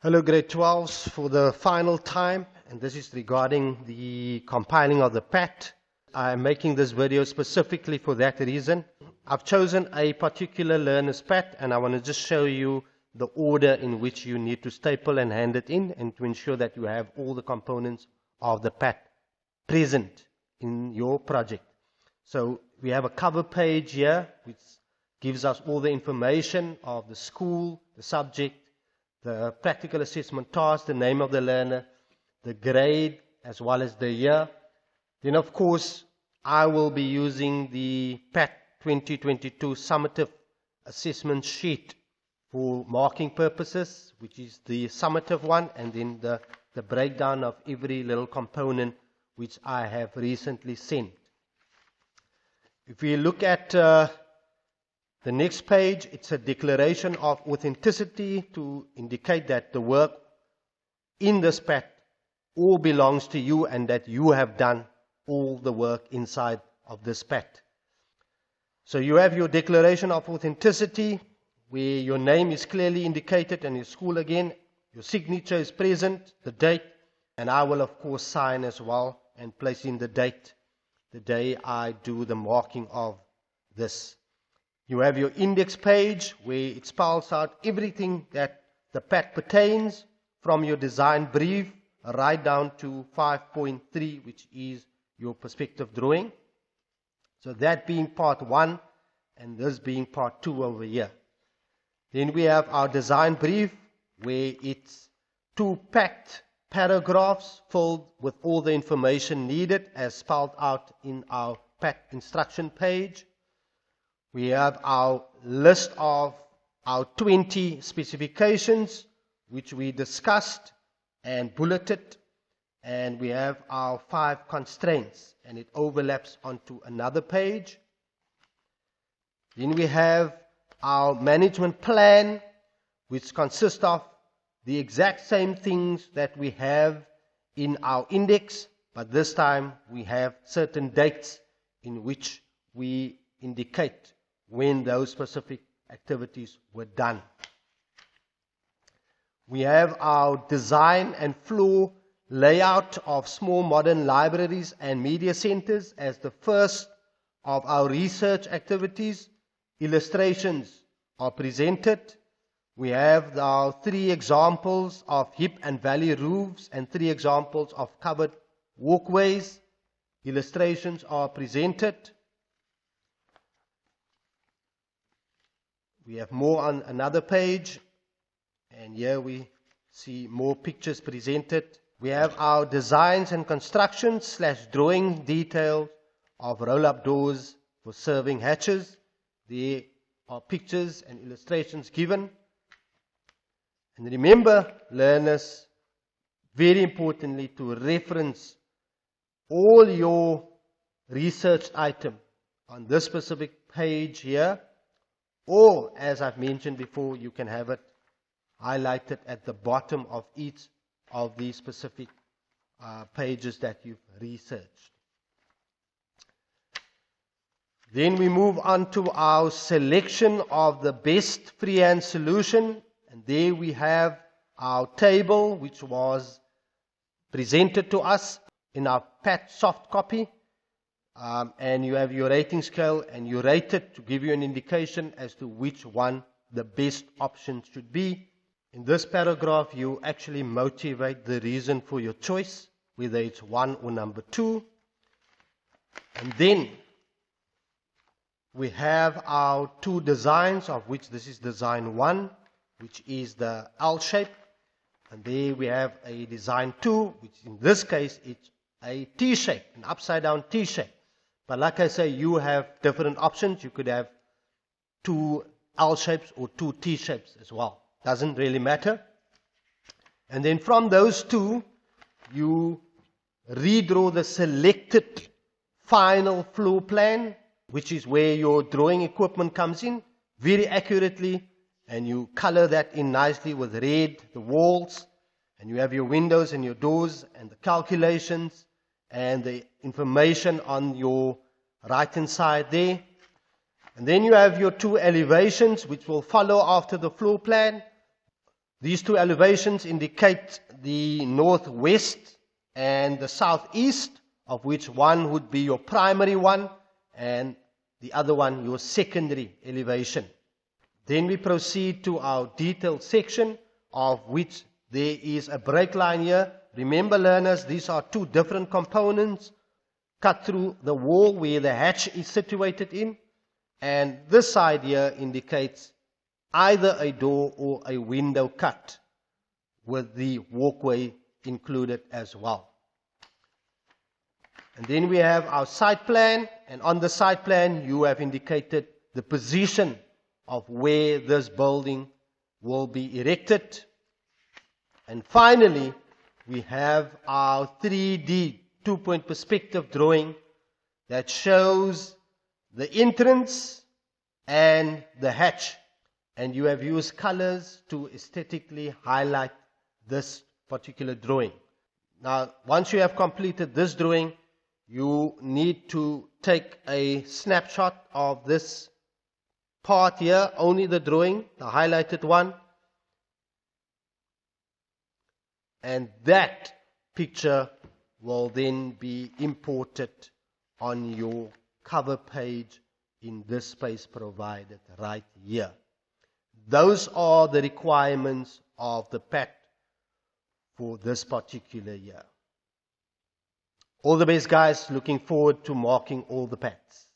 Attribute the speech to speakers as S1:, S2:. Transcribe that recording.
S1: Hello grade 12s for the final time, and this is regarding the compiling of the PAT. I am making this video specifically for that reason. I've chosen a particular learner's PAT and I want to just show you the order in which you need to staple and hand it in, and to ensure that you have all the components of the PAT present in your project. So we have a cover page here which gives us all the information of the school, the subject, the practical assessment task, the name of the learner, the grade, as well as the year. Then, of course, I will be using the PAT 2022 summative assessment sheet for marking purposes, which is the summative one, and then the breakdown of every little component which I have recently sent. If we look at the next page, it's a declaration of authenticity to indicate that the work in this PAT all belongs to you and that you have done all the work inside of this PAT. So you have your declaration of authenticity where your name is clearly indicated and your school again, your signature is present, the date, and I will of course sign as well and place in the date, the day I do the marking of this. You have your index page where it spells out everything that the PAT pertains, from your design brief right down to 5.3, which is your perspective drawing. So that being part 1 and this being part 2 over here. Then we have our design brief where it's 2 packed paragraphs filled with all the information needed as spelled out in our PAT instruction page. We have our list of our 20 specifications, which we discussed and bulleted, and we have our 5 constraints, and it overlaps onto another page. Then we have our management plan, which consists of the exact same things that we have in our index, but this time we have certain dates in which we indicate when those specific activities were done. We have our design and floor layout of small modern libraries and media centers as the first of our research activities. Illustrations are presented. We have our 3 examples of hip and valley roofs and 3 examples of covered walkways. Illustrations are presented. We have more on another page, and here we see more pictures presented. We have our designs and constructions / drawing details of roll-up doors for serving hatches. There are pictures and illustrations given. And remember, learners, very importantly, to reference all your research item on this specific page here. Or, as I've mentioned before, you can have it highlighted at the bottom of each of these specific pages that you've researched. Then we move on to our selection of the best freehand solution. And there we have our table, which was presented to us in our PAT soft copy. And you have your rating scale, and you rate it to give you an indication as to which one the best option should be. In this paragraph, you actually motivate the reason for your choice, whether it's 1 or number 2. And then we have our 2 designs, of which this is design 1, which is the L shape. And there we have a design 2, which in this case it's a T shape, an upside down T shape. But like I say, you have different options. You could have 2 L shapes or 2 T shapes as well. Doesn't really matter. And then from those 2, you redraw the selected final floor plan, which is where your drawing equipment comes in very accurately, and you color that in nicely with red, the walls, and you have your windows and your doors and the calculations and the information on your right hand side there. And then you have your 2 elevations which will follow after the floor plan. These two elevations indicate the northwest and the southeast, of which one would be your primary one and the other one your secondary elevation. Then we proceed to our detailed section, of which there is a break line here. Remember, learners, these are two different components cut through the wall where the hatch is situated in, and this side here indicates either a door or a window cut with the walkway included as well. And then we have our site plan, and on the site plan you have indicated the position of where this building will be erected. And finally, we have our 3D two-point perspective drawing that shows the entrance and the hatch. And you have used colors to aesthetically highlight this particular drawing. Now, once you have completed this drawing, you need to take a snapshot of this part here, only the drawing, the highlighted one. And that picture will then be imported on your cover page in this space provided right here. Those are the requirements of the PAT for this particular year. All the best, guys. Looking forward to marking all the PATs.